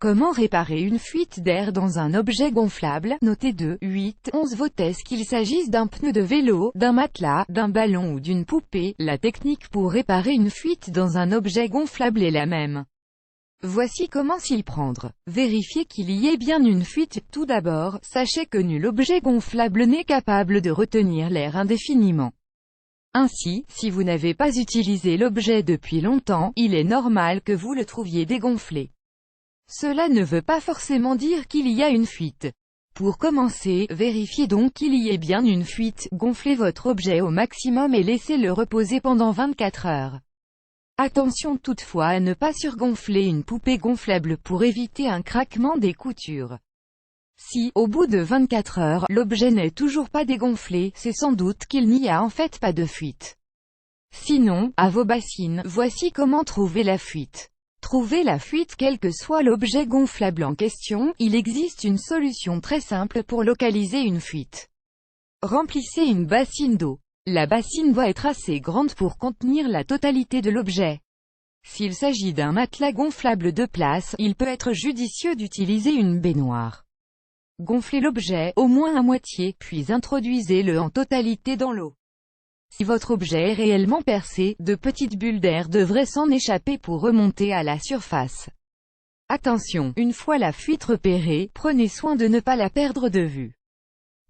Comment réparer une fuite d'air dans un objet gonflable? Notez 2, 8, 11 votes. Qu'il s'agisse d'un pneu de vélo, d'un matelas, d'un ballon ou d'une poupée, la technique pour réparer une fuite dans un objet gonflable est la même. Voici comment s'y prendre. Vérifiez qu'il y ait bien une fuite. Tout d'abord, sachez que nul objet gonflable n'est capable de retenir l'air indéfiniment. Ainsi, si vous n'avez pas utilisé l'objet depuis longtemps, il est normal que vous le trouviez dégonflé. Cela ne veut pas forcément dire qu'il y a une fuite. Pour commencer, vérifiez donc qu'il y ait bien une fuite, gonflez votre objet au maximum et laissez-le reposer pendant 24 heures. Attention toutefois à ne pas surgonfler une poupée gonflable pour éviter un craquement des coutures. Si, au bout de 24 heures, l'objet n'est toujours pas dégonflé, c'est sans doute qu'il n'y a en fait pas de fuite. Sinon, à vos bassines, voici comment trouver la fuite. Trouvez la fuite quel que soit l'objet gonflable en question, il existe une solution très simple pour localiser une fuite. Remplissez une bassine d'eau. La bassine doit être assez grande pour contenir la totalité de l'objet. S'il s'agit d'un matelas gonflable de place, il peut être judicieux d'utiliser une baignoire. Gonflez l'objet, au moins à moitié, puis introduisez-le en totalité dans l'eau. Si votre objet est réellement percé, de petites bulles d'air devraient s'en échapper pour remonter à la surface. Attention, une fois la fuite repérée, prenez soin de ne pas la perdre de vue.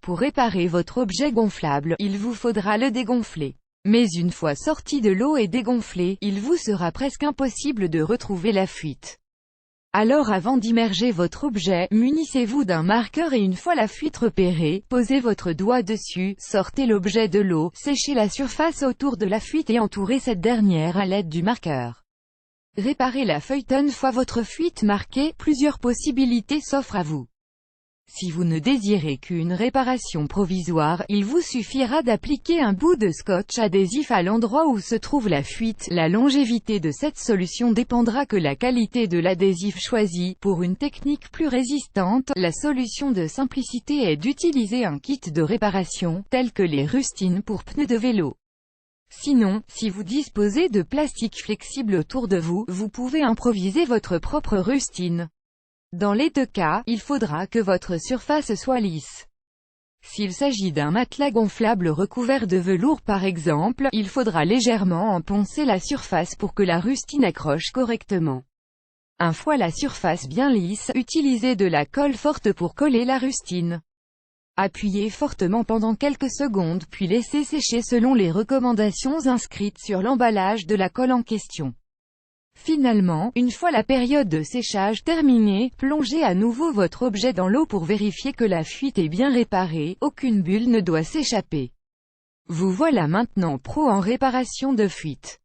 Pour réparer votre objet gonflable, il vous faudra le dégonfler. Mais une fois sorti de l'eau et dégonflé, il vous sera presque impossible de retrouver la fuite. Alors avant d'immerger votre objet, munissez-vous d'un marqueur et une fois la fuite repérée, posez votre doigt dessus, sortez l'objet de l'eau, séchez la surface autour de la fuite et entourez cette dernière à l'aide du marqueur. Réparez la fuite une fois votre fuite marquée, plusieurs possibilités s'offrent à vous. Si vous ne désirez qu'une réparation provisoire, il vous suffira d'appliquer un bout de scotch adhésif à l'endroit où se trouve la fuite. La longévité de cette solution dépendra de la qualité de l'adhésif choisi. Pour une technique plus résistante, la solution de simplicité est d'utiliser un kit de réparation, tel que les rustines pour pneus de vélo. Sinon, si vous disposez de plastique flexible autour de vous, vous pouvez improviser votre propre rustine. Dans les deux cas, il faudra que votre surface soit lisse. S'il s'agit d'un matelas gonflable recouvert de velours par exemple, il faudra légèrement enfoncer la surface pour que la rustine accroche correctement. Une fois la surface bien lisse, utilisez de la colle forte pour coller la rustine. Appuyez fortement pendant quelques secondes puis laissez sécher selon les recommandations inscrites sur l'emballage de la colle en question. Finalement, une fois la période de séchage terminée, plongez à nouveau votre objet dans l'eau pour vérifier que la fuite est bien réparée, aucune bulle ne doit s'échapper. Vous voilà maintenant pro en réparation de fuite.